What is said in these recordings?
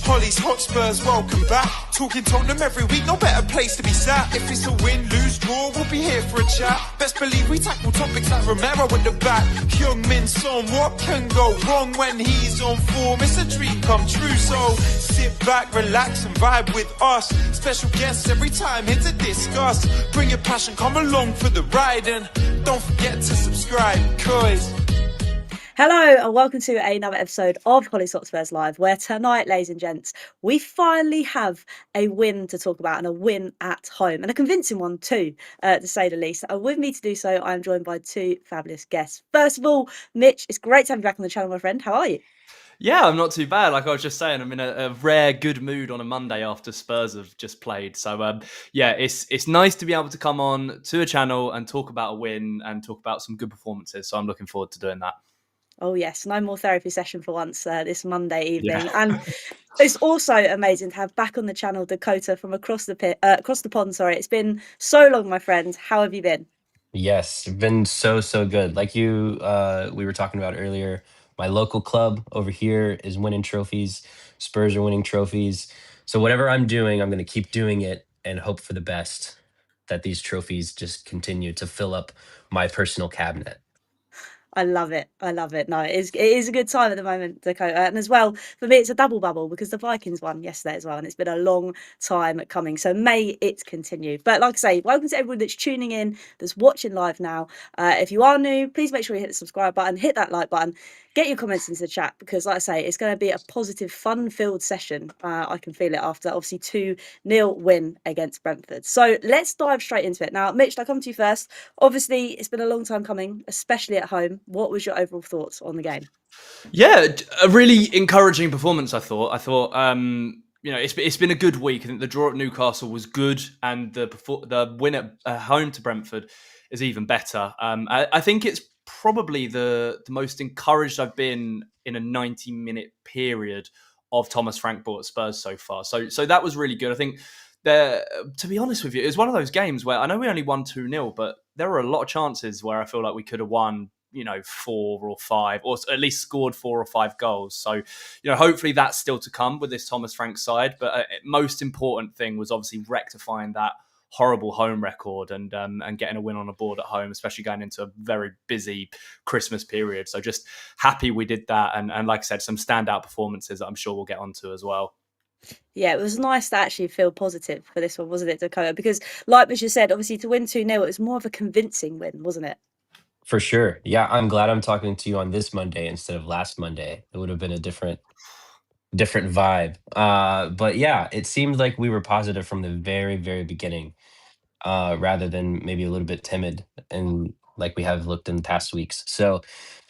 Hollie's Hotspurs, welcome back. Talking Tottenham every week, no better place to be sat. If it's a win, lose, draw, we'll be here for a chat. Best believe we tackle topics like Romero at the back. Heung-min Son, what can go wrong when he's on form? It's a dream come true, so sit back, relax and vibe with us. Special guests every time here to discuss. Bring your passion, come along for the ride, and don't forget to subscribe, cause... Hello and welcome to another episode of Hollie Hotspurs Live, where tonight, ladies and gents, we finally have a win to talk about, and a win at home, and a convincing one too, to say the least. And with me to do so, I'm joined by two fabulous guests. First of all, Mitch, it's great to have you back on the channel, my friend. How are you? Yeah, I'm not too bad. Like I was just saying, I'm in a rare good mood on a Monday after Spurs have just played. So yeah, it's nice to be able to come on to a channel and talk about a win and talk about some good performances. So I'm looking forward to doing that. Oh yes, no more therapy session for once this Monday evening. Yeah. And it's also amazing to have back on the channel Dakota from across the pond. Sorry, it's been so long, my friend. How have you been? Yes, been so good. Like we were talking about earlier, my local club over here is winning trophies. Spurs are winning trophies. So whatever I'm doing, I'm going to keep doing it and hope for the best that these trophies just continue to fill up my personal cabinet. I love it. I love it. No, it is a good time at the moment, Dakota. And as well, for me, it's a double bubble because the Vikings won yesterday as well. And it's been a long time coming. So may it continue. But like I say, welcome to everyone that's tuning in, that's watching live now. If you are new, please make sure you hit the subscribe button, hit that like button, get your comments into the chat because, like I say, it's going to be a positive, fun-filled session. I can feel it after, obviously, 2-0 win against Brentford. So let's dive straight into it. Now, Mitch, I'll come to you first. Obviously, it's been a long time coming, especially at home. What was your overall thoughts on the game? Yeah, a really encouraging performance. I thought. It's been a good week. I think the draw at Newcastle was good, and the win at home to Brentford is even better. I think it's probably the most encouraged I've been in a 90-minute period of Thomas Frank ball at Spurs so far. So that was really good. I think to be honest with you, it was one of those games where I know we only won 2-0, but there were a lot of chances where I feel like we could have won 4 or 5, or at least scored 4 or 5 goals. So, hopefully that's still to come with this Thomas Frank side. But most important thing was obviously rectifying that horrible home record and getting a win on the board at home, especially going into a very busy Christmas period. So just happy we did that. And like I said, some standout performances that I'm sure we'll get onto as well. Yeah, it was nice to actually feel positive for this one, wasn't it, Dakota? Because like Mitch said, obviously to win 2-0, it was more of a convincing win, wasn't it? For sure. Yeah, I'm glad I'm talking to you on this Monday instead of last Monday. It would have been a different vibe. But yeah, it seemed like we were positive from the very beginning, rather than maybe a little bit timid and like we have looked in the past weeks. So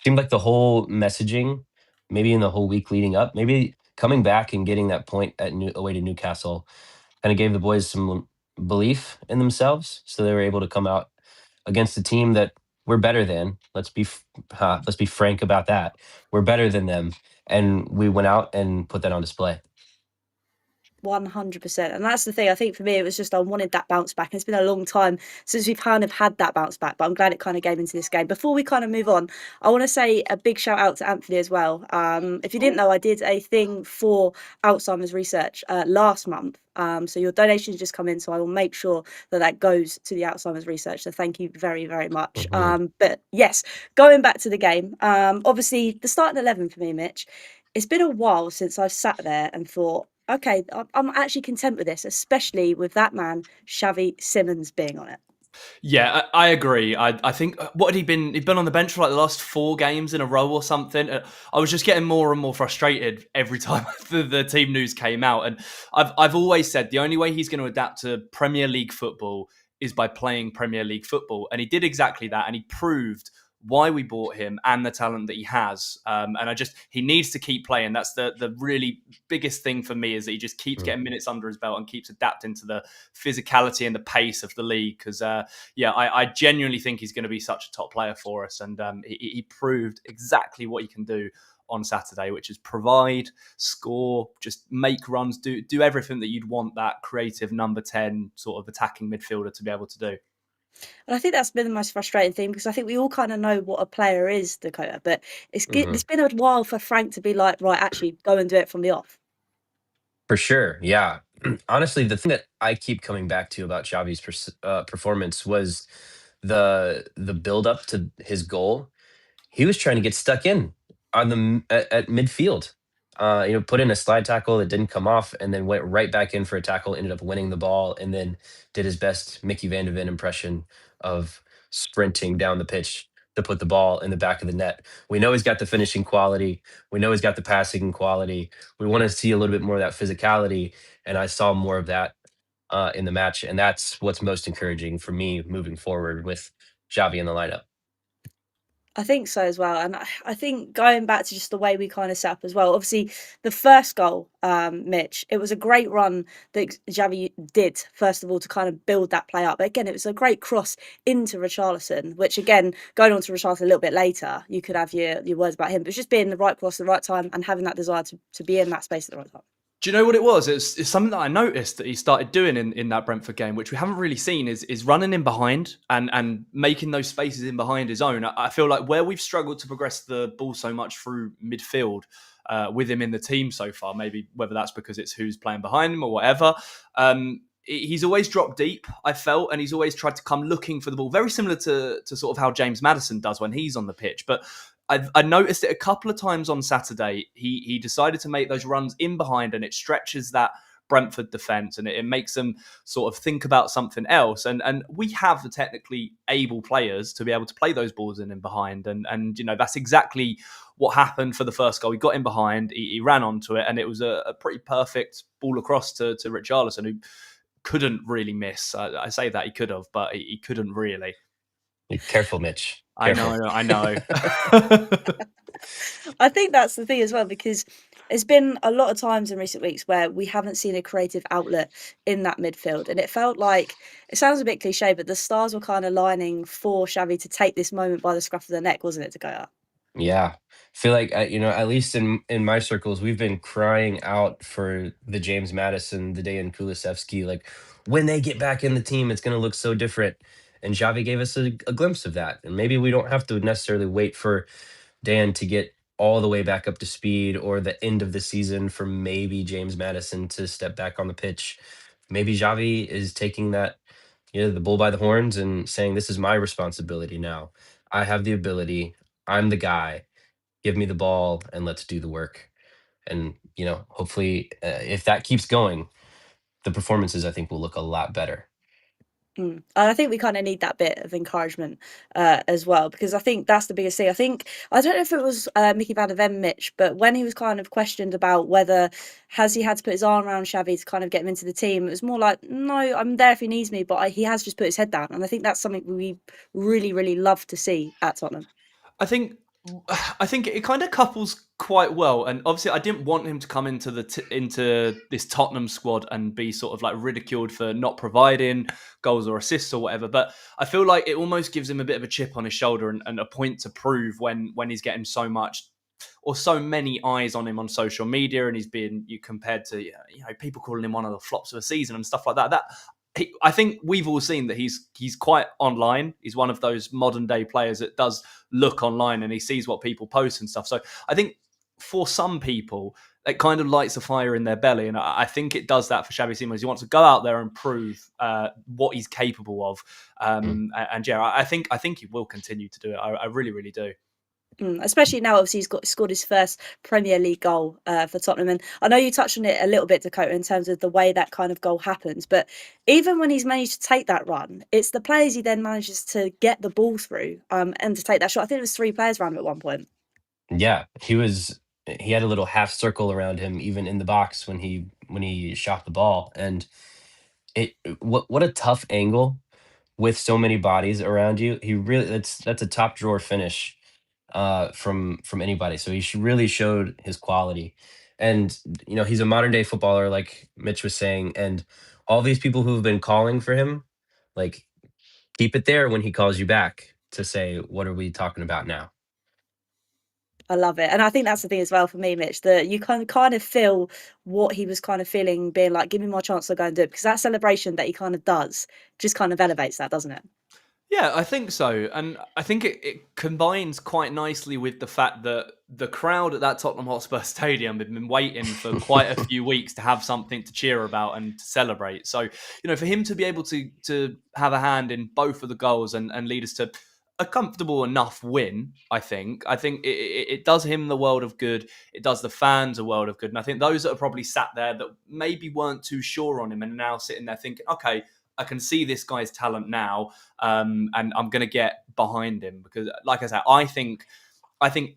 seemed like the whole messaging, maybe in the whole week leading up, maybe coming back and getting that point away to Newcastle kind of gave the boys some belief in themselves. So they were able to come out against a team that we're better than. Let's be frank about that. We're better than them, and we went out and put that on display. 100%. And that's the thing. I think for me, it was just I wanted that bounce back. And it's been a long time since we've kind of had that bounce back, but I'm glad it kind of came into this game. Before we kind of move on, I want to say a big shout out to Anthony as well. If you didn't know, I did a thing for Alzheimer's research last month. So your donations just come in, so I will make sure that goes to the Alzheimer's research. So thank you very much. But yes, going back to the game, obviously the starting 11 for me, Mitch, it's been a while since I've sat there and thought, okay, I'm actually content with this, especially with that man, Xavi Simons, being on it. Yeah, I agree. I think, what had he been? He'd been on the bench for like the last 4 games in a row or something. I was just getting more and more frustrated every time the team news came out. And I've always said the only way he's going to adapt to Premier League football is by playing Premier League football. And he did exactly that. And he proved why we bought him and the talent that he has. And he needs to keep playing. That's the really biggest thing for me, is that he just keeps getting minutes under his belt and keeps adapting to the physicality and the pace of the league. Because, I genuinely think he's going to be such a top player for us. And he proved exactly what he can do on Saturday, which is provide, score, just make runs, do everything that you'd want that creative number 10 sort of attacking midfielder to be able to do. And I think that's been the most frustrating thing, because I think we all kind of know what a player is, Dakota, but it's been a while for Frank to be like, right, actually go and do it from the off. For sure, yeah. Honestly, the thing that I keep coming back to about Xavi's performance was the build up to his goal. He was trying to get stuck in on at midfield. Put in a slide tackle that didn't come off, and then went right back in for a tackle. Ended up winning the ball, and then did his best Mickey Van de Ven impression of sprinting down the pitch to put the ball in the back of the net. We know he's got the finishing quality. We know he's got the passing quality. We want to see a little bit more of that physicality, and I saw more of that in the match, and that's what's most encouraging for me moving forward with Xavi in the lineup. I think so as well, and I think going back to just the way we kind of set up as well. Obviously, the first goal, Mitch, it was a great run that Xavi did first of all to kind of build that play up. But again, it was a great cross into Richarlison, which again, going on to Richarlison a little bit later, you could have your words about him, but it's just being the right cross at the right time and having that desire to be in that space at the right time. Do you know what it was? It's something that I noticed that he started doing in that Brentford game, which we haven't really seen, is running in behind and making those spaces in behind his own. I feel like where we've struggled to progress the ball so much through midfield with him in the team so far, maybe whether that's because it's who's playing behind him or whatever, he's always dropped deep, I felt, and he's always tried to come looking for the ball, very similar to sort of how James Maddison does when he's on the pitch. But I noticed it a couple of times on Saturday. He decided to make those runs in behind, and it stretches that Brentford defence, and it makes them sort of think about something else. And we have the technically able players to be able to play those balls in and behind. And that's exactly what happened for the first goal. He got in behind, he ran onto it, and it was a pretty perfect ball across to Richarlison, who couldn't really miss. I say that he could have, but he couldn't really. Careful, Mitch. I Careful. know, I know. I think that's the thing as well, because there's been a lot of times in recent weeks where we haven't seen a creative outlet in that midfield. And it felt like, it sounds a bit cliche, but the stars were kind of lining for Xavi to take this moment by the scruff of the neck, wasn't it, to go up? Yeah. Feel like at least in my circles, we've been crying out for the James Madison, the Dejan Kulusevski. Like, when they get back in the team, it's going to look so different. And Xavi gave us a glimpse of that. And maybe we don't have to necessarily wait for Dan to get all the way back up to speed, or the end of the season for maybe James Madison to step back on the pitch. Maybe Xavi is taking that, the bull by the horns and saying, this is my responsibility now. I have the ability. I'm the guy. Give me the ball and let's do the work. And, hopefully, if that keeps going, the performances, I think, will look a lot better. And I think we kind of need that bit of encouragement as well, because I think that's the biggest thing. I don't know if it was Mickey Van der Ven, Mitch, but when he was kind of questioned about whether has he had to put his arm around Xavi to kind of get him into the team, it was more like, no, I'm there if he needs me, but he has just put his head down. And I think that's something we really, really love to see at Tottenham. I think it kind of couples quite well, and obviously I didn't want him to come into into this Tottenham squad and be sort of like ridiculed for not providing goals or assists or whatever. But I feel like it almost gives him a bit of a chip on his shoulder and a point to prove when he's getting so much or so many eyes on him on social media, and he's being compared to people calling him one of the flops of the season and stuff like that. I think we've all seen that he's quite online. He's one of those modern day players that does look online and he sees what people post and stuff. So I think for some people, it kind of lights a fire in their belly. And I think it does that for Xavi Simons. He wants to go out there and prove what he's capable of. And yeah, I think he will continue to do it. I really, really do. Especially now, obviously, he's scored his first Premier League goal for Tottenham. And I know you touched on it a little bit, Dakota, in terms of the way that kind of goal happens. But even when he's managed to take that run, it's the players he then manages to get the ball through and to take that shot. I think it was 3 players around him at one point. Yeah, he had a little half circle around him, even in the box when he shot the ball. And what a tough angle with so many bodies around you. He really that's a top drawer finish from anybody. So really showed his quality. And he's a modern day footballer, like Mitch was saying, and all these people who've been calling for him, like, keep it there when he calls you back to say, what are we talking about now? I love it. And I think that's the thing as well for me, Mitch, that you can kind of feel what he was kind of feeling, being like, give me my chance to go and do it. Because that celebration that he kind of does just kind of elevates that, doesn't it? Yeah, I think so. And I think it combines quite nicely with the fact that the crowd at that Tottenham Hotspur Stadium had been waiting for quite a few weeks to have something to cheer about and to celebrate. So, for him to be able to have a hand in both of the goals and lead us to a comfortable enough win, I think it does him the world of good. It does the fans a world of good. And I think those that are probably sat there that maybe weren't too sure on him and now sitting there thinking, okay, I can see this guy's talent now, and I'm going to get behind him because, like I said, I think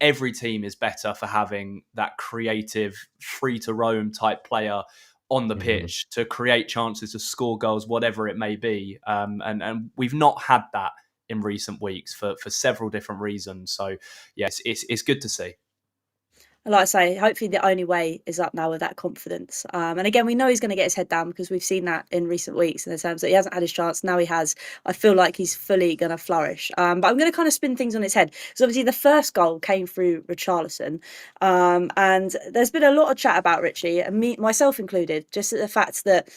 every team is better for having that creative, free to roam type player on the Mhm. pitch to create chances to score goals, whatever it may be. And we've not had that in recent weeks for several different reasons. So yes, it's good to see. Like I say, hopefully the only way is up now with that confidence. And again, we know he's going to get his head down because we've seen that in recent weeks in the terms that he hasn't had his chance. Now he has. I feel like he's fully going to flourish. But I'm going to kind of spin things on its head. So obviously the first goal came through Richarlison. And there's been a lot of chat about Richie, and myself included, just the fact that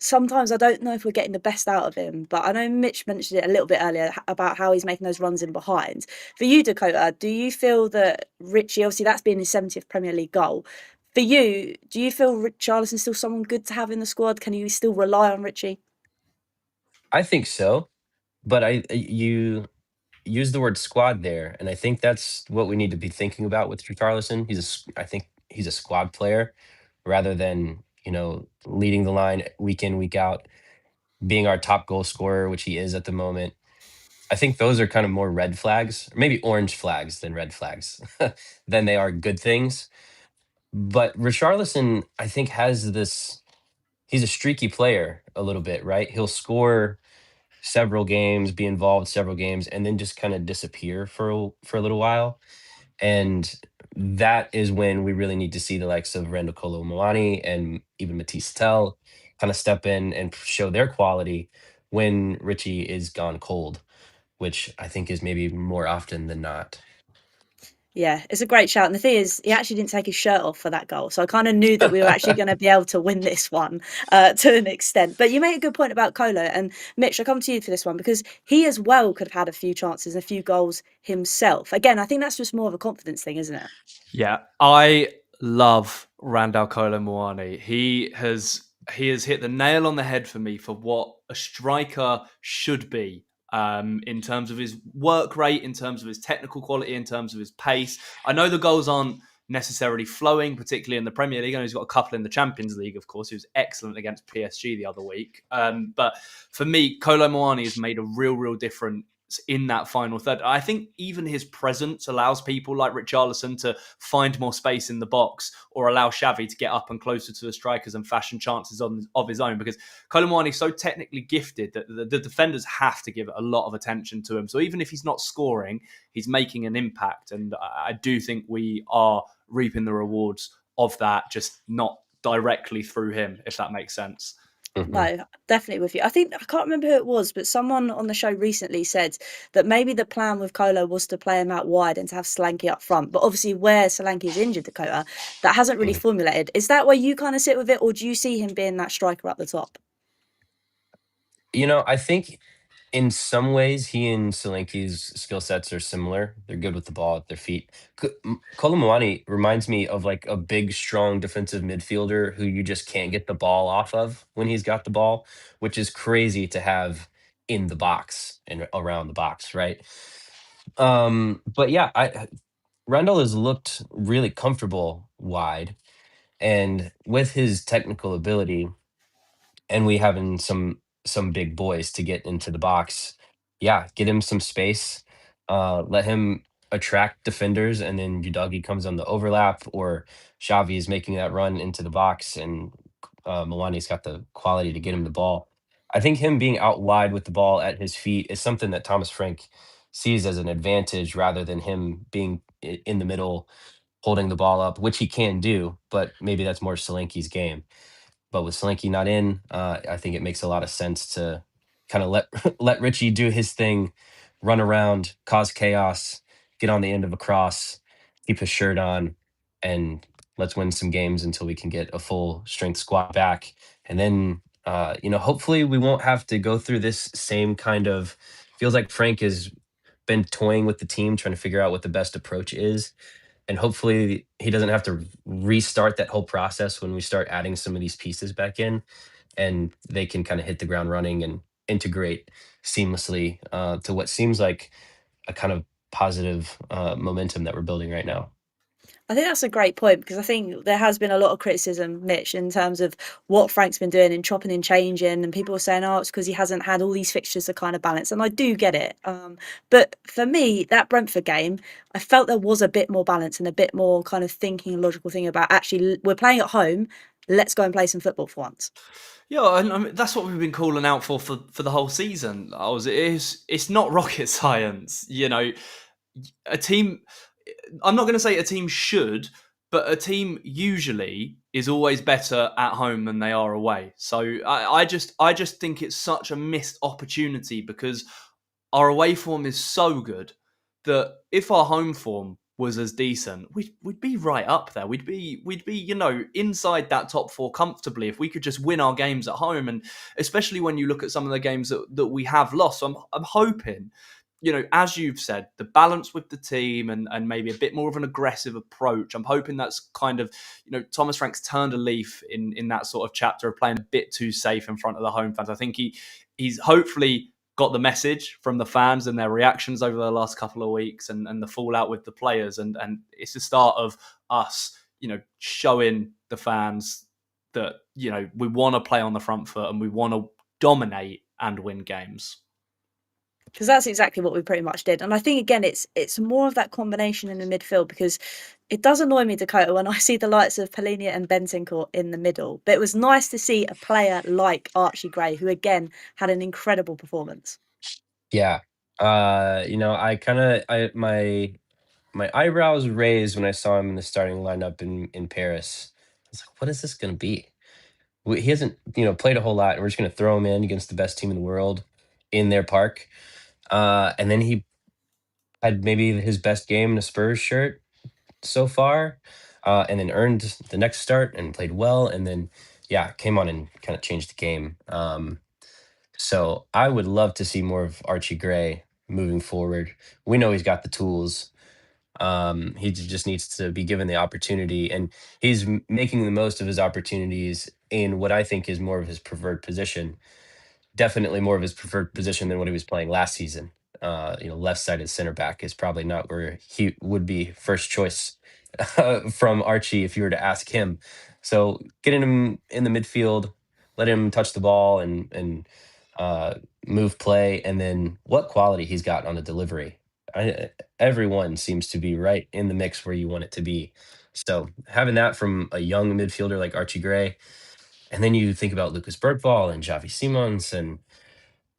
sometimes I don't know if we're getting the best out of him, but I know Mitch mentioned it a little bit earlier about how he's making those runs in behind. For you, Dakota, do you feel that Richie, obviously that's been his 70th Premier League goal. For you, do you feel Richarlison's still someone good to have in the squad? Can you still rely on Richie? I think so, but you use the word squad there, and I think that's what we need to be thinking about with Richarlison. I think he's a squad player rather than leading the line week in week out, being our top goal scorer, which he is at the moment. I think those are kind of more red flags, or maybe orange flags than red flags, than they are good things. But Richarlison, I think, has this. He's a streaky player a little bit, right? He'll score several games, be involved several games, and then just kind of disappear for a little while. And that is when we really need to see the likes of Randall Kolo Muani and even Matisse Tell kind of step in and show their quality when Richie is gone cold, which I think is maybe more often than not. Yeah, it's a great shout. And the thing is, he actually didn't take his shirt off for that goal. So I kind of knew that we were actually going to be able to win this one to an extent. But you made a good point about Kolo. And Mitch, I come to you for this one because he as well could have had a few chances and a few goals himself. Again, I think that's just more of a confidence thing, isn't it? Yeah, I love Randall Kolo Muani. He has hit the nail on the head for me for what a striker should be. In terms of his work rate, in terms of his technical quality, in terms of his pace. I know the goals aren't necessarily flowing, particularly in the Premier League. I know he's got a couple in the Champions League, of course. He was excellent against PSG the other week. But for me, Kolo Muani has made a real difference in that final third. I think even his presence allows people like Richarlison to find more space in the box or allow Xavi to get up and closer to the strikers and fashion chances of his own, because Kolo Muani is so technically gifted that the defenders have to give a lot of attention to him. So even if he's not scoring, he's making an impact. And I do think we are reaping the rewards of that, just not directly through him, if that makes sense. Mhm. No, definitely with you. I think I can't remember who it was, but someone on the show recently said that maybe the plan with Kolo was to play him out wide and to have Solanke up front. But obviously, where Solanke is injured, Dakota, that hasn't really Mhm. formulated. Is that where you kind of sit with it, or do you see him being that striker up the top? I think in some ways, he and Solanke's skill sets are similar. They're good with the ball at their feet. Kolomwani reminds me of like a big, strong defensive midfielder who you just can't get the ball off of when he's got the ball, which is crazy to have in the box and around the box, right? But yeah, Randall has looked really comfortable wide, and with his technical ability, and we having some big boys to get into the box. Yeah, get him some space. Let him attract defenders, and then Udagi comes on the overlap, or Xavi is making that run into the box, and Milani's got the quality to get him the ball. I think him being out wide with the ball at his feet is something that Thomas Frank sees as an advantage rather than him being in the middle holding the ball up, which he can do, but maybe that's more Solanke's game. But with Slinky not in, I think it makes a lot of sense to kind of let let Richie do his thing, run around, cause chaos, get on the end of a cross, keep his shirt on, and let's win some games until we can get a full strength squad back. And then, hopefully we won't have to go through this same kind of feels like Frank has been toying with the team, trying to figure out what the best approach is. And hopefully he doesn't have to restart that whole process when we start adding some of these pieces back in, and they can kind of hit the ground running and integrate seamlessly to what seems like a kind of positive momentum that we're building right now. I think that's a great point because I think there has been a lot of criticism, Mitch, in terms of what Frank's been doing and chopping and changing, and people are saying, "Oh, it's because he hasn't had all these fixtures to kind of balance." And I do get it, but for me, that Brentford game, I felt there was a bit more balance and a bit more kind of thinking and logical thing about actually we're playing at home. Let's go and play some football for once. Yeah, and I mean, that's what we've been calling out for the whole season. It's not rocket science, a team. I'm not going to say a team should, but a team usually is always better at home than they are away. So I just think it's such a missed opportunity because our away form is so good that if our home form was as decent, we'd be right up there. We'd be inside that top four comfortably if we could just win our games at home, and especially when you look at some of the games that we have lost. So I'm hoping, as you've said, the balance with the team and maybe a bit more of an aggressive approach. I'm hoping that's kind of, Thomas Frank's turned a leaf in that sort of chapter of playing a bit too safe in front of the home fans. I think he's hopefully got the message from the fans and their reactions over the last couple of weeks and the fallout with the players. And it's the start of us, showing the fans that, we want to play on the front foot and we want to dominate and win games. Because that's exactly what we pretty much did. And I think, again, it's more of that combination in the midfield because it does annoy me, Dakota, when I see the likes of Polinia and Bentancur in the middle. But it was nice to see a player like Archie Gray, who, again, had an incredible performance. Yeah. My eyebrows raised when I saw him in the starting lineup in Paris. I was like, what is this going to be? He hasn't, played a whole lot, and we're just going to throw him in against the best team in the world in their park. And then he had maybe his best game in a Spurs shirt so far, and then earned the next start and played well. And then, yeah, came on and kind of changed the game. So I would love to see more of Archie Gray moving forward. We know he's got the tools. He just needs to be given the opportunity, and he's making the most of his opportunities in what I think is more of his preferred position. Definitely more of his preferred position than what he was playing last season. Left-sided center back is probably not where he would be first choice from Archie if you were to ask him. So getting him in the midfield, let him touch the ball and move play, and then what quality he's got on the delivery. Everyone seems to be right in the mix where you want it to be. So having that from a young midfielder like Archie Gray, and then you think about Lucas Bergvall and Xavi Simons and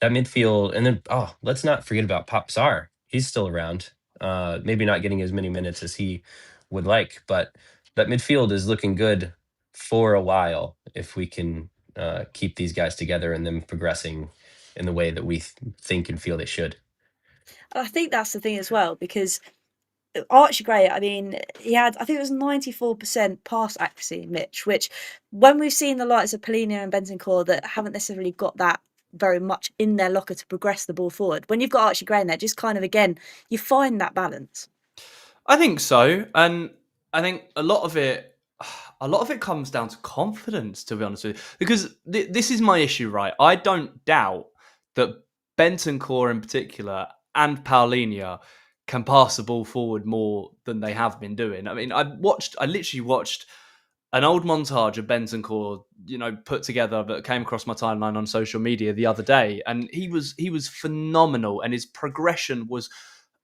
that midfield, and then let's not forget about Pop Sar. He's still around. Maybe not getting as many minutes as he would like, but that midfield is looking good for a while if we can keep these guys together and them progressing in the way that we think and feel they should. I think that's the thing as well, because Archie Gray, I mean, he had, I think it was 94% pass accuracy, Mitch, which when we've seen the likes of Polinia and Bentancur that haven't necessarily got that very much in their locker to progress the ball forward, when you've got Archie Gray in there, just kind of, again, you find that balance. I think so. And I think a lot of it comes down to confidence, to be honest with you, because this is my issue, right? I don't doubt that Bentancur in particular and Paulinho can pass the ball forward more than they have been doing. I mean, I literally watched an old montage of Bentancur, put together that came across my timeline on social media the other day, and he was phenomenal, and his progression was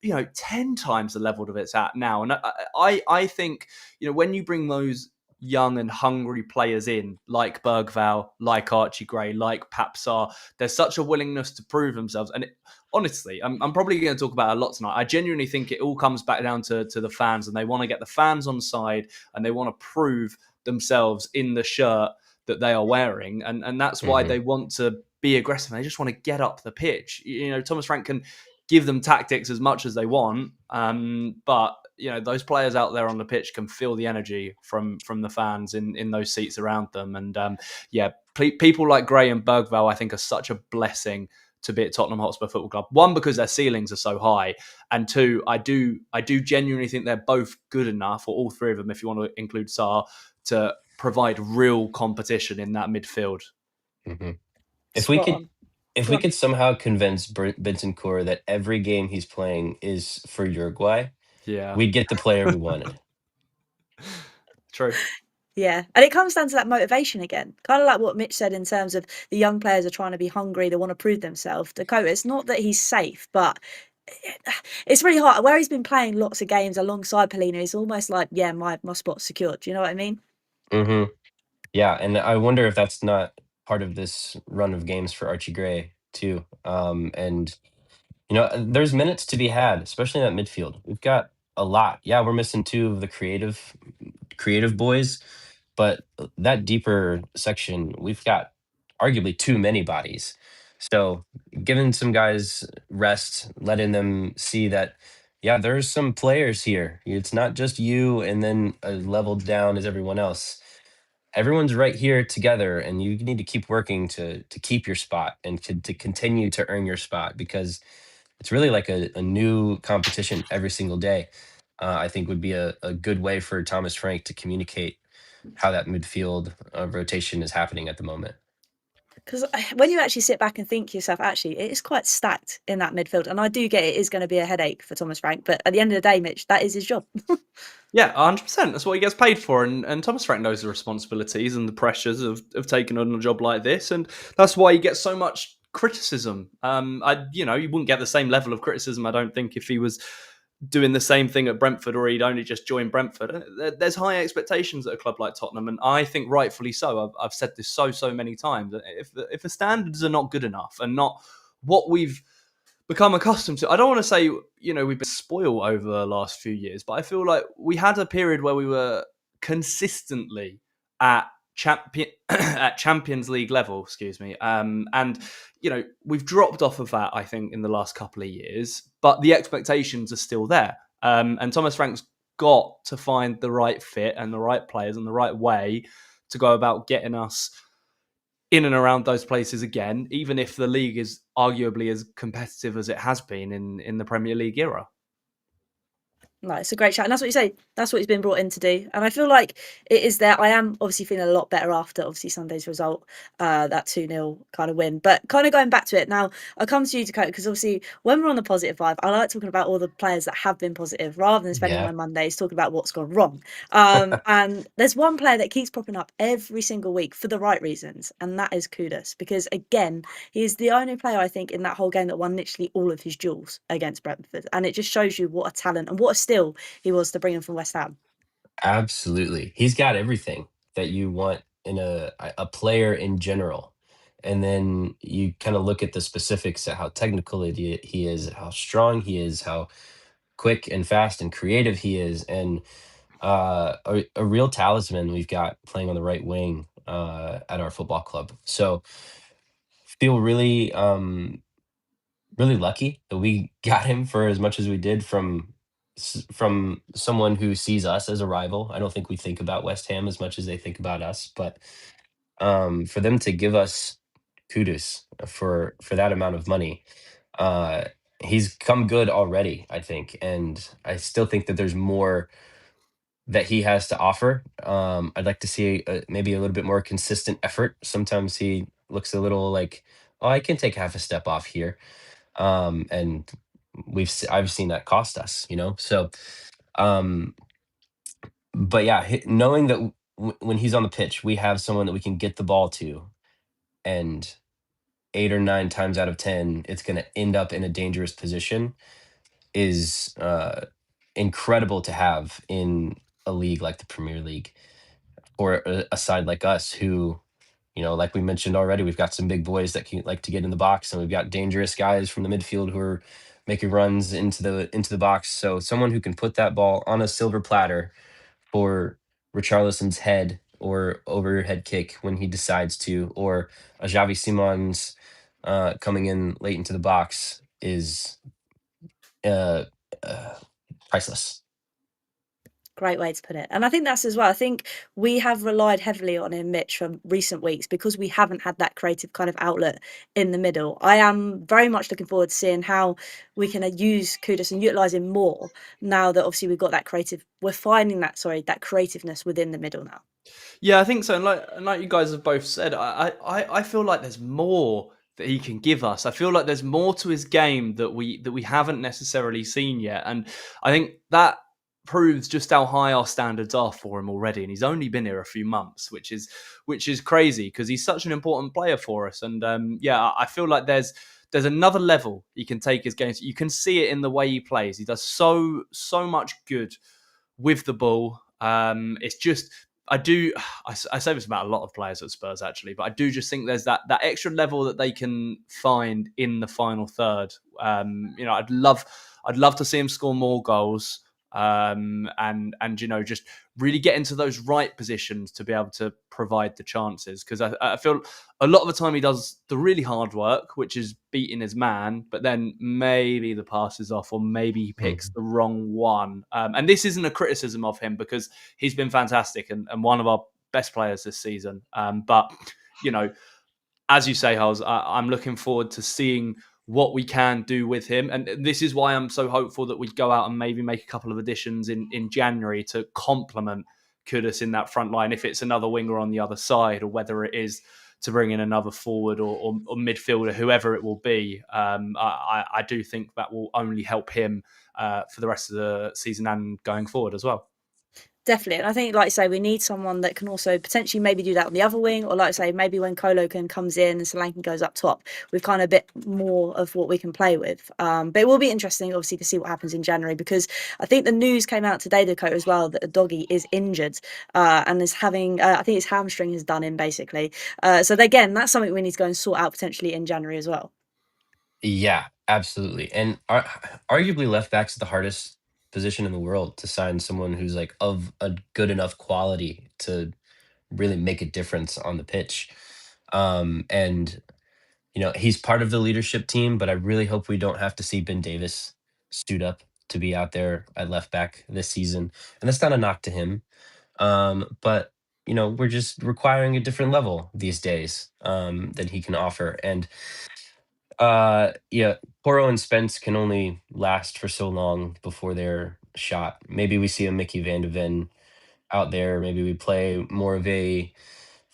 10 times the level that it's at now. And I think, when you bring those young and hungry players in, like Bergvall, like Archie Gray, like Papsar, there's such a willingness to prove themselves. And honestly, I'm probably going to talk about it a lot tonight. I genuinely think it all comes back down to the fans, and they want to get the fans on side, and they want to prove themselves in the shirt that they are wearing. And that's why they want to be aggressive. They just want to get up the pitch. Thomas Frank can give them tactics as much as they want, but those players out there on the pitch can feel the energy from the fans in those seats around them. And people like Gray and Bergvall, I think, are such a blessing to be at Tottenham Hotspur Football Club. One, because their ceilings are so high, and two, I do genuinely think they're both good enough, or all three of them, if you want to include Sarr, to provide real competition in that midfield. Mm-hmm. If we Spot could, on. if Go we on. could somehow convince Bentancur that every game he's playing is for Uruguay, Yeah, we'd get the player we wanted. true. Yeah, and it comes down to that motivation again. Kind of like what Mitch said in terms of the young players are trying to be hungry, they want to prove themselves. Dakota, it's not that he's safe, but it's really hard. Where he's been playing lots of games alongside Polina, it's almost like, yeah, my spot's secured. Do you know what I mean? Mm-hmm. Yeah, and I wonder if that's not part of this run of games for Archie Gray too. And there's minutes to be had, especially in that midfield. We've got a lot. Yeah, we're missing two of the creative boys, but that deeper section, we've got arguably too many bodies. So giving some guys rest, letting them see that, yeah, there's some players here. It's not just you and then leveled down as everyone else. Everyone's right here together, and you need to keep working to keep your spot and to continue to earn your spot, because it's really like a new competition every single day. I think would be a good way for Thomas Frank to communicate how that midfield rotation is happening at the moment. Because when you actually sit back and think to yourself, actually, it is quite stacked in that midfield. And I do get it is going to be a headache for Thomas Frank. But at the end of the day, Mitch, that is his job. Yeah, 100%. That's what he gets paid for. And Thomas Frank knows the responsibilities and the pressures of taking on a job like this. And that's why he gets so much criticism. You wouldn't get the same level of criticism, I don't think, if he was doing the same thing at Brentford or he'd only just joined Brentford. There's high expectations at a club like Tottenham, and I think rightfully so. I've said this so many times. If the standards are not good enough and not what we've become accustomed to, I don't want to say we've been spoiled over the last few years, but I feel like we had a period where we were consistently at at Champions League level, excuse me, and we've dropped off of that, I think, in the last couple of years, but the expectations are still there. And Thomas Frank's got to find the right fit and the right players and the right way to go about getting us in and around those places again, even if the league is arguably as competitive as it has been in the Premier League era. No, it's a great chat. And that's what you say. That's what he's been brought in to do. And I feel like it is there. I am obviously feeling a lot better after obviously Sunday's result, that 2-0 kind of win. But kind of going back to it now, I come to you, Dakota, because obviously when we're on the positive vibe, I like talking about all the players that have been positive rather than spending Yeah. my Mondays talking about what's gone wrong. And there's one player that keeps popping up every single week for the right reasons, and that is Kudus. Because again, he is the only player I think in that whole game that won literally all of his duels against Brentford. And it just shows you what a talent and what a still he was to bring him from West Ham. Absolutely. He's got everything that you want in a player in general. And then you kind of look at the specifics at how technical he is, how strong he is, how quick and fast and creative he is, and a real talisman we've got playing on the right wing at our football club. So feel really lucky that we got him for as much as we did from someone who sees us as a rival. I don't think we think about West Ham as much as they think about us, but for them to give us kudos for that amount of money, uh, he's come good already, I think, and I still think that there's more that he has to offer. I'd like to see maybe a little bit more consistent effort. Sometimes he looks a little like, oh, I can take half a step off here, and I've seen that cost us. So, um, but yeah, knowing that when he's on the pitch, we have someone that we can get the ball to, and 8 or 9 times out of 10, it's going to end up in a dangerous position, is incredible to have in a league like the Premier League, or a side like us who, like we mentioned already, we've got some big boys that can like to get in the box, and we've got dangerous guys from the midfield who are making runs into the box. So someone who can put that ball on a silver platter for Richarlison's head or overhead kick when he decides to, or a Xavi Simons coming in late into the box is uh, uh, priceless. Great way to put it. And I think that's as well. I think we have relied heavily on him, Mitch, from recent weeks because we haven't had that creative kind of outlet in the middle. I am very much looking forward to seeing how we can use Kudus and utilise him more now that obviously we've got we're finding that creativeness within the middle now. Yeah, I think so. And like you guys have both said, I feel like there's more that he can give us. I feel like there's more to his game that we haven't necessarily seen yet. And I think that proves just how high our standards are for him already. And he's only been here a few months, which is crazy because he's such an important player for us. And yeah, I feel like there's another level he can take his game. You can see it in the way he plays. He does so much good with the ball. It's just I say this about a lot of players at Spurs actually, but I do just think there's that extra level that they can find in the final third. I'd love to see him score more goals. And just really get into those right positions to be able to provide the chances, because I feel a lot of the time he does the really hard work, which is beating his man, but then maybe the pass is off or maybe he picks the wrong one. And this isn't a criticism of him because he's been fantastic and one of our best players this season. But as you say, Hulls, I'm looking forward to seeing what we can do with him. And this is why I'm so hopeful that we go out and maybe make a couple of additions in January to complement Kudus in that front line, if it's another winger on the other side, or whether it is to bring in another forward or midfielder, whoever it will be. I do think that will only help him for the rest of the season and going forward as well. Definitely. And I think, like I say, we need someone that can also potentially maybe do that on the other wing, or like I say, maybe when Kolokan comes in and Solanke goes up top, we've kind of a bit more of what we can play with. But it will be interesting, obviously, to see what happens in January, because I think the news came out today, Dakota, as well, that Doggy is injured and is having, I think his hamstring is done in, basically. So again, that's something we need to go and sort out potentially in January as well. Yeah, absolutely. And arguably, left back's the hardest position in the world to sign someone who's like of a good enough quality to really make a difference on the pitch. And he's part of the leadership team, but I really hope we don't have to see Ben Davis suit up to be out there at left back this season. And that's not a knock to him. But we're just requiring a different level these days that he can offer. And yeah, Poro and Spence can only last for so long before they're shot. Maybe we see a Mickey Van de Ven out there. Maybe we play more of a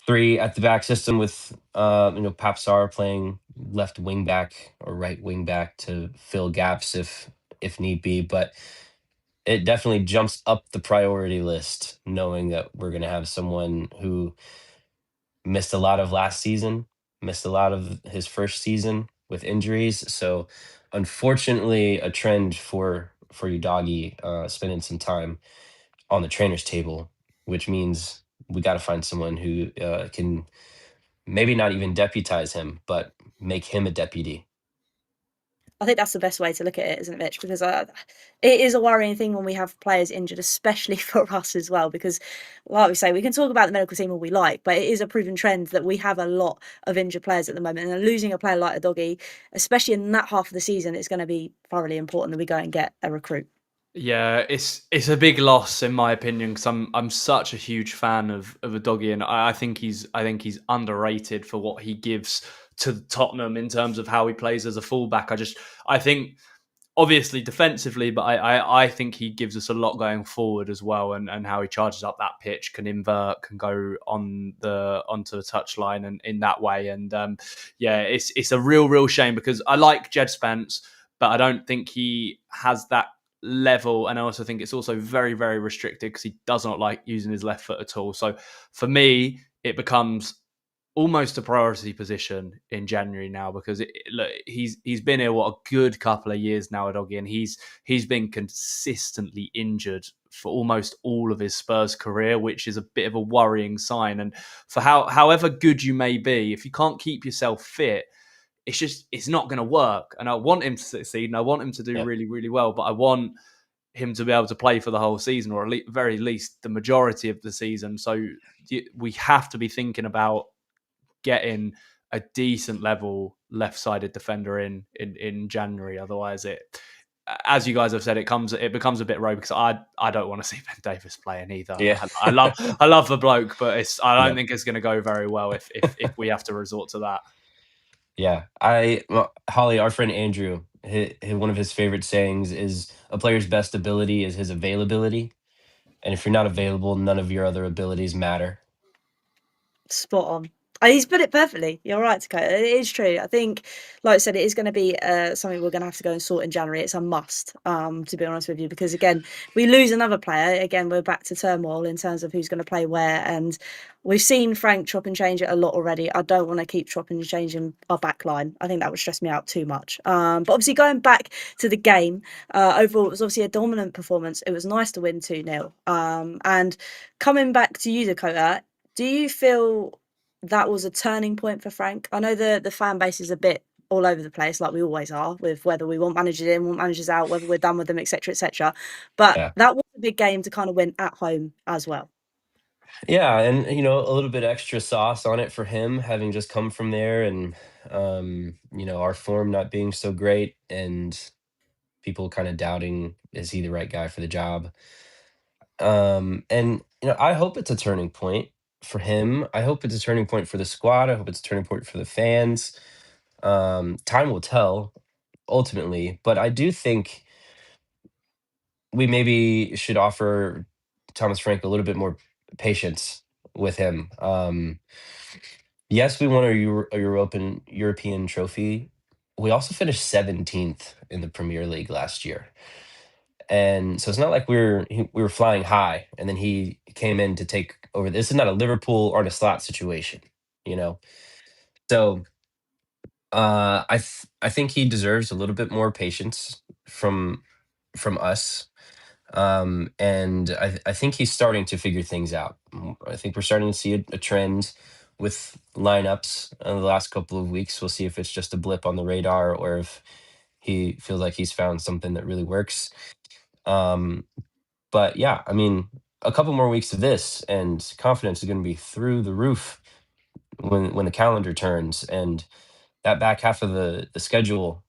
three at the back system with Papsar playing left wing back or right wing back to fill gaps if need be. But it definitely jumps up the priority list knowing that we're gonna have someone who missed a lot of last season, missed a lot of his first season with injuries. So unfortunately, a trend for you, doggy, spending some time on the trainer's table, which means we got to find someone who can maybe not even deputize him, but make him a deputy. I think that's the best way to look at it, isn't it, Mitch? Because it is a worrying thing when we have players injured, especially for us as well. Because, like we say, we can talk about the medical team all we like, but it is a proven trend that we have a lot of injured players at the moment. And losing a player like a Doggy, especially in that half of the season, it's going to be thoroughly important that we go and get a recruit. Yeah, it's a big loss in my opinion, because I'm such a huge fan of a Doggy, and I think he's underrated for what he gives to Tottenham in terms of how he plays as a fullback. I think obviously defensively, but I think he gives us a lot going forward as well, and how he charges up that pitch, can invert, can go onto the touchline, and in that way. And yeah, it's a real shame because I like Jed Spence, but I don't think he has that level, and I also think it's also very restricted because he does not like using his left foot at all. So for me, it becomes almost a priority position in January now, because look, he's been here a good couple of years now, Doggy, and he's been consistently injured for almost all of his Spurs career, which is a bit of a worrying sign. And for however good you may be, if you can't keep yourself fit, it's not going to work. And I want him to succeed, and I want him to do really well, but I want him to be able to play for the whole season, or at very least the majority of the season. So we have to be thinking about getting a decent level left-sided defender in January. Otherwise, as you guys have said, it becomes a bit rogue because I don't want to see Ben Davies playing either. Yeah. I love the bloke, but I don't Yep. think it's going to go very well if we have to resort to that. Yeah. Hollie, our friend Andrew, one of his favorite sayings is a player's best ability is his availability. And if you're not available, none of your other abilities matter. Spot on. He's put it perfectly. You're right, Dakota. It is true. I think, like I said, it is going to be something we're going to have to go and sort in January. It's a must, to be honest with you, because again, we lose another player. Again, we're back to turmoil in terms of who's going to play where, and we've seen Frank chop and change it a lot already. I don't want to keep chopping and changing our back line. I think that would stress me out too much. But obviously, going back to the game, overall, it was obviously a dominant performance. It was nice to win 2-0. And coming back to you, Dakota, do you feel that was a turning point for Frank? I know the fan base is a bit all over the place, like we always are, with whether we want managers in, want managers out, whether we're done with them, etc., etc. But Yeah. that was a big game to kind of win at home as well. Yeah, and a little bit extra sauce on it for him, having just come from there, and our form not being so great, and people kind of doubting, is he the right guy for the job? And I hope it's a turning point for him. I hope it's a turning point for the squad. I hope it's a turning point for the fans. Time will tell ultimately, but I do think we maybe should offer Thomas Frank a little bit more patience with him. Yes, we won a European trophy. We also finished 17th in the Premier League last year. And so it's not like we were flying high and then he came in to take over. This is not a Liverpool or a slot situation, you know. So I think he deserves a little bit more patience from us. And I think he's starting to figure things out. I think we're starting to see a trend with lineups in the last couple of weeks. We'll see if it's just a blip on the radar or if he feels like he's found something that really works. Um, but yeah, I mean, a couple more weeks of this, and confidence is going to be through the roof when the calendar turns, and that back half of the schedule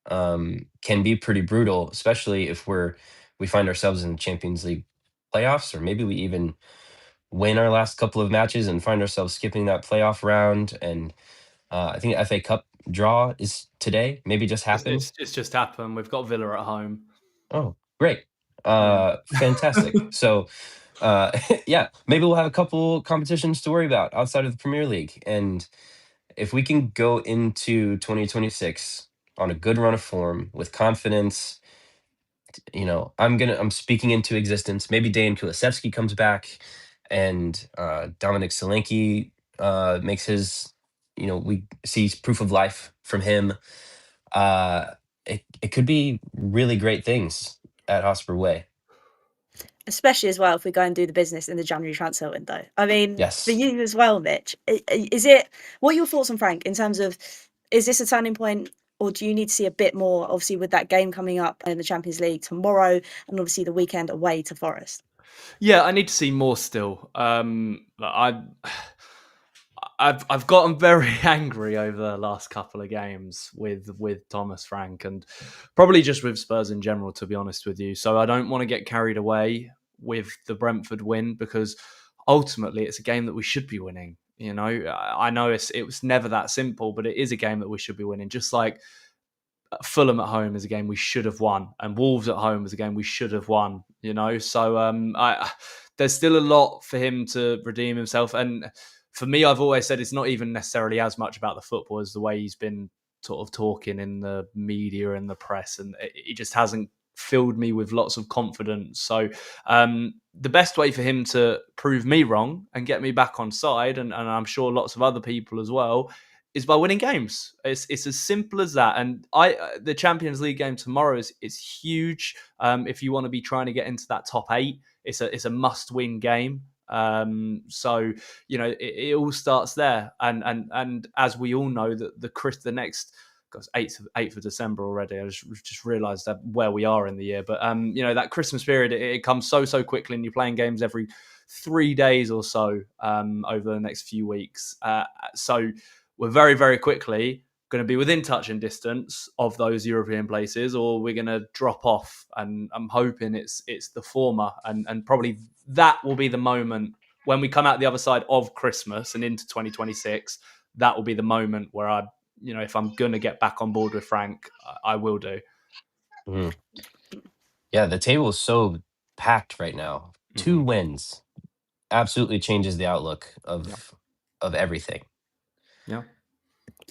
can be pretty brutal, especially if we find ourselves in the Champions League playoffs, or maybe we even win our last couple of matches and find ourselves skipping that playoff round. And I think the FA Cup draw is today, maybe just happened. It's just happened. We've got Villa at home. Oh, great. Yeah. Fantastic. So, yeah, maybe we'll have a couple competitions to worry about outside of the Premier League. And if we can go into 2026 on a good run of form with confidence, I'm speaking into existence. Maybe Dejan Kulusevski comes back and Dominic Solanke makes his, we see proof of life from him. It could be really great things at Hotspur Way. Especially as well if we go and do the business in the January transfer window. I mean, for Yes. you as well, Mitch, what are your thoughts on Frank in terms of, is this a turning point, or do you need to see a bit more, obviously with that game coming up in the Champions League tomorrow and obviously the weekend away to Forest? Yeah, I need to see more still. I've gotten very angry over the last couple of games with Thomas Frank and probably just with Spurs in general, to be honest with you. So I don't want to get carried away with the Brentford win because ultimately it's a game that we should be winning. I know it was never that simple, but it is a game that we should be winning. Just like Fulham at home is a game we should have won, and Wolves at home is a game we should have won. So there's still a lot for him to redeem himself. And for me, I've always said it's not even necessarily as much about the football as the way he's been sort of talking in the media and the press, and it just hasn't filled me with lots of confidence. So the best way for him to prove me wrong and get me back on side, and I'm sure lots of other people as well, is by winning games. It's as simple as that. And the Champions League game tomorrow is huge. If you want to be trying to get into that top 8, it's a must-win game. So it all starts there. And as we all know, that the next 8th of December already. I just realised that where we are in the year. But that Christmas period, it comes so quickly, and you're playing games every 3 days or so over the next few weeks. So we're very, very quickly going to be within touching distance of those European places, or we're going to drop off. And I'm hoping it's the former, and probably that will be the moment when we come out the other side of Christmas and into 2026. That will be the moment where I, if I'm going to get back on board with Frank, I will do. Mm. Yeah, the table is so packed right now. 2 wins absolutely changes the outlook of everything. Yeah.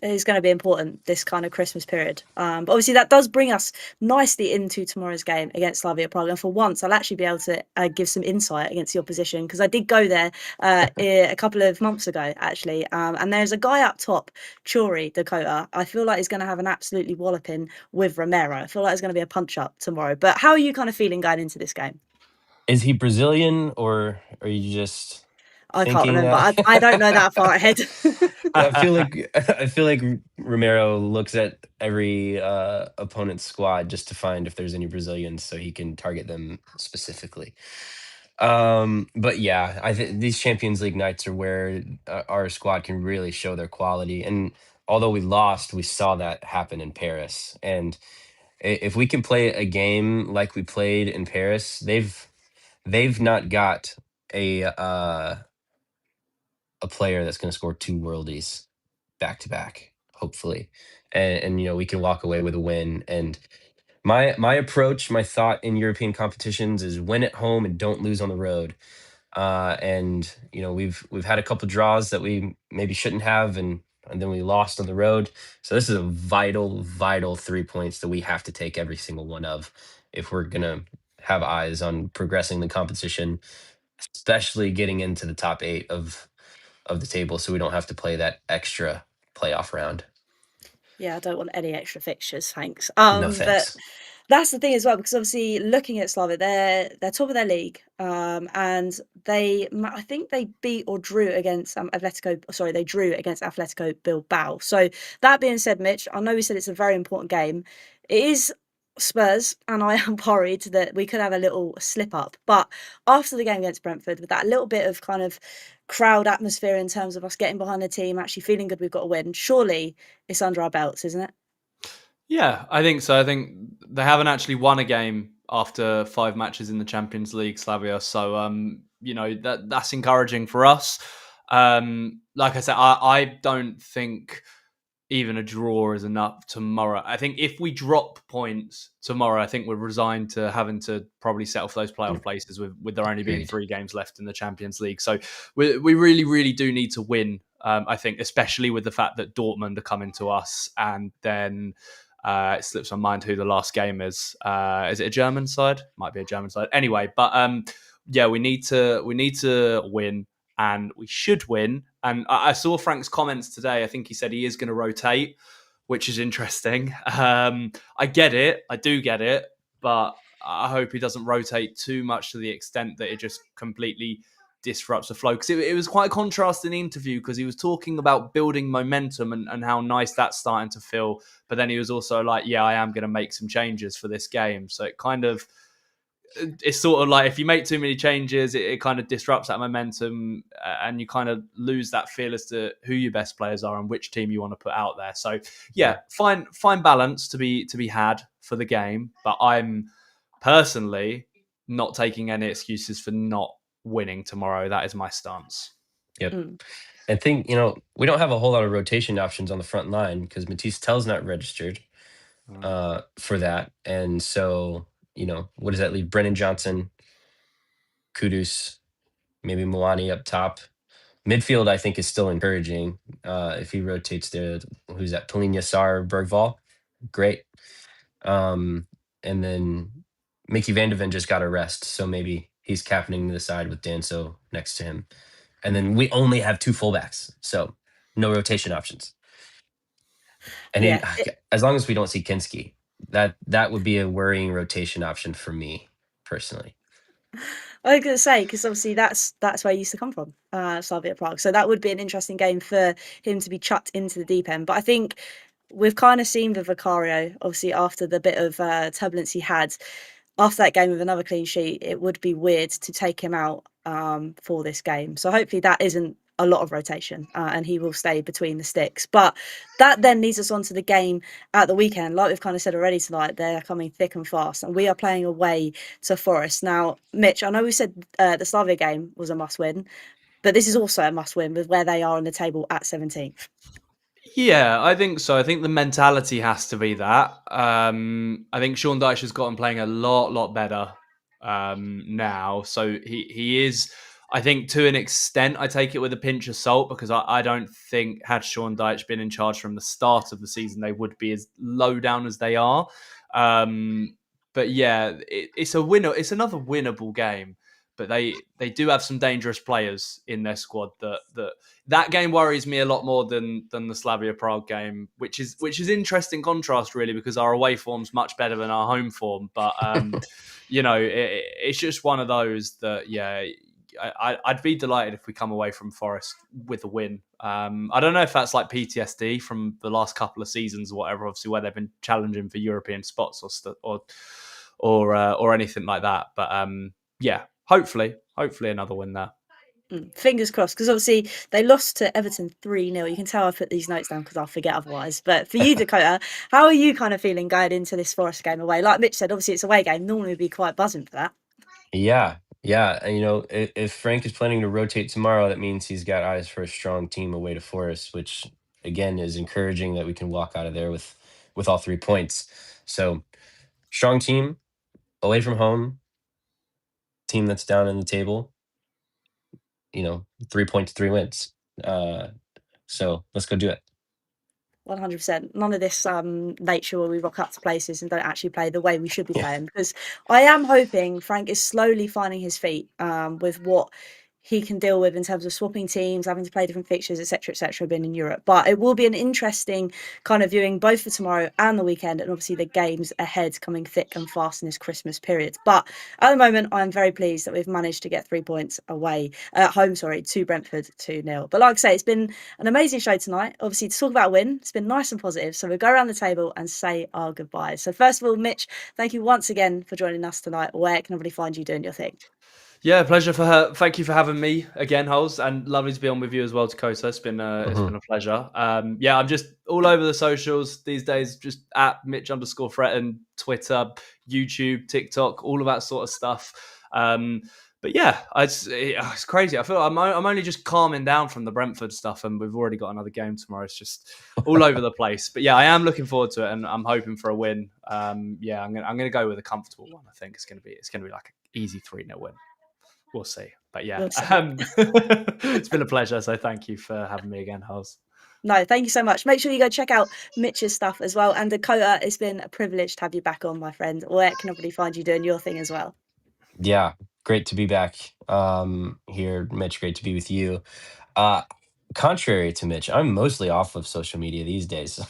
Is going to be important this kind of Christmas period. But obviously that does bring us nicely into tomorrow's game against Slavia Prague. And for once, I'll actually be able to give some insight against the opposition, because I did go there a couple of months ago, actually. And there's a guy up top, Dakota. I feel like he's going to have an absolutely walloping with Romero. I feel like it's going to be a punch up tomorrow. But how are you kind of feeling going into this game? Is he Brazilian, or are you just I can't thinking remember. that? I don't know that far ahead. I feel like Romero looks at every opponent's squad just to find if there's any Brazilians, so he can target them specifically. But yeah, I think these Champions League nights are where our squad can really show their quality. And although we lost, we saw that happen in Paris. And if we can play a game like we played in Paris, they've not got a player that's going to score 2 worldies back to back, hopefully, and we can walk away with a win. And my approach, my thought in European competitions is win at home and don't lose on the road. And we've had a couple draws that we maybe shouldn't have, and then we lost on the road. So this is a vital 3 points that we have to take every single one of if we're gonna have eyes on progressing the competition, especially getting into the top 8 of the table, so we don't have to play that extra playoff round. Yeah, I don't want any extra fixtures, thanks. No But thanks. that's the thing as well, because obviously looking at Slavia, they're top of their league, and I think they beat or drew against Atletico. Sorry, they drew against Atletico Bilbao. So that being said, Mitch, I know we said it's a very important game. It is Spurs, and I am worried that we could have a little slip up. But after the game against Brentford, with that little bit of kind of crowd atmosphere in terms of us getting behind the team, actually feeling good we've got a win, surely it's under our belts, isn't it? Yeah, I think so. I think they haven't actually won a game after 5 matches in the Champions League, Slavia. So, that's encouraging for us. Like I said, I don't think even a draw is enough tomorrow. I think if we drop points tomorrow, I think we're resigned to having to probably settle for those playoff places with there only being Agreed. 3 games left in the Champions League. So we really, really do need to win. I think, especially with the fact that Dortmund are coming to us, and then it slips my mind who the last game is. Is it a German side? Might be a German side. Anyway, but yeah, we need to win, and we should win. And I saw Frank's comments today. I think he said he is going to rotate, which is interesting. I get it. I do get it. But I hope he doesn't rotate too much to the extent that it just completely disrupts the flow. Because it was quite a contrasting interview, because he was talking about building momentum and how nice that's starting to feel. But then he was also like, yeah, I am going to make some changes for this game. So it's sort of like if you make too many changes, it kind of disrupts that momentum, and you kind of lose that feel as to who your best players are and which team you want to put out there. So yeah, fine balance to be had for the game. But I'm personally not taking any excuses for not winning tomorrow. That is my stance. Yep. I think, we don't have a whole lot of rotation options on the front line because Matisse Tell's not registered for that. And so, what does that leave? Brennan Johnson, Kudus, maybe Moani up top. Midfield, I think, is still encouraging. If he rotates who's that? Polina Sar, Bergval. Great. And then Mickey Van de Ven just got a rest, so maybe he's captaining the side with Danso next to him. And then we only have 2 fullbacks, so no rotation options. And as long as we don't see Kinski, that would be a worrying rotation option for me personally. I was going to say, because obviously that's where he used to come from, Slavia Prague. So that would be an interesting game for him to be chucked into the deep end. But I think we've kind of seen with Vicario, obviously after the bit of turbulence he had after that game with another clean sheet, it would be weird to take him out for this game. So hopefully that isn't a lot of rotation, and he will stay between the sticks. But that then leads us on to the game at the weekend. Like we've kind of said already tonight, they're coming thick and fast, and we are playing away to Forest. Now, Mitch, I know we said the Slavia game was a must-win, but this is also a must-win with where they are on the table at 17th. Yeah, I think so. I think the mentality has to be that. I think Sean Dyche has gotten playing a lot better now. So he is, I think, to an extent, I take it with a pinch of salt, because I don't think, had Sean Dyche been in charge from the start of the season, they would be as low down as they are. But yeah, it's a winner. It's another winnable game. But they do have some dangerous players in their squad. That game worries me a lot more than the Slavia Prague game, which is interesting contrast, really, because our away form's much better than our home form. But it's just one of those that, yeah, I'd be delighted if we come away from Forest with a win. I don't know if that's like PTSD from the last couple of seasons or whatever, obviously, where they've been challenging for European spots or anything like that. But yeah, hopefully another win there. Fingers crossed, because obviously they lost to Everton 3-0. You can tell I put these notes down because I'll forget otherwise. But for you, Dakota, how are you kind of feeling going into this Forest game away? Like Mitch said, obviously it's a away game. Normally we'd be quite buzzing for that. Yeah, and if Frank is planning to rotate tomorrow, that means he's got eyes for a strong team away to Forest, which again is encouraging that we can walk out of there with all 3 points. So strong team away from home, team that's down in the table. 3 points, 3 wins. So let's go do it. 100%. None of this nature where we rock up to places and don't actually play the way we should be playing. Because I am hoping Frank is slowly finding his feet with what he can deal with in terms of swapping teams, having to play different fixtures, etc., being in Europe. But it will be an interesting kind of viewing both for tomorrow and the weekend, and obviously the games ahead coming thick and fast in this Christmas period. But at the moment, I'm very pleased that we've managed to get 3 points away at home, to Brentford 2-0. But like I say, it's been an amazing show tonight. Obviously, to talk about a win, it's been nice and positive. So we'll go around the table and say our goodbyes. So first of all, Mitch, thank you once again for joining us tonight. Where can everybody find you doing your thing? Yeah, pleasure for her. Thank you for having me again, Holes, and lovely to be on with you as well, Dakota. It's been a pleasure. Yeah, I'm just all over the socials these days, just at Mitch_Fretton, Twitter, YouTube, TikTok, all of that sort of stuff. But yeah, it's crazy. I feel like I'm only just calming down from the Brentford stuff, and we've already got another game tomorrow. It's just all over the place. But yeah, I am looking forward to it, and I'm hoping for a win. Yeah, I'm gonna go with a comfortable one. I think it's gonna be like an easy 3-0 win. We'll see. But yeah, it's been a pleasure. So thank you for having me again, Holes. No, thank you so much. Make sure you go check out Mitch's stuff as well. And Dakota, it's been a privilege to have you back on, my friend. Where can everybody find you doing your thing as well? Yeah, great to be back here, Mitch. Great to be with you. Contrary to Mitch, I'm mostly off of social media these days,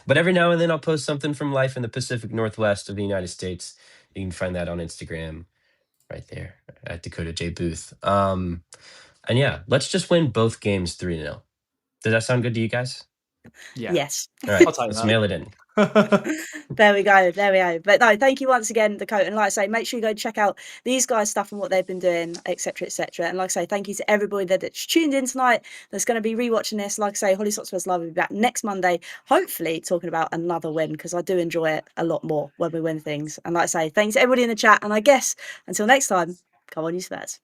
but every now and then I'll post something from life in the Pacific Northwest of the United States. You can find that on Instagram right there at Dakota J Booth. And yeah, let's just win both games 3-0. Does that sound good to you guys? Yeah. Yes. All right, let's mail it in. There we go. But no, thank you once again, Dakota. And like I say, make sure you go check out these guys' stuff and what they've been doing, etc. And like I say, thank you to everybody that's tuned in tonight, that's going to be rewatching this. Like I say, Hollie Hotspurs Live will be back next Monday, hopefully talking about another win, because I do enjoy it a lot more when we win things. And like I say, thanks to everybody in the chat. And I guess until next time, come on, you Spurs.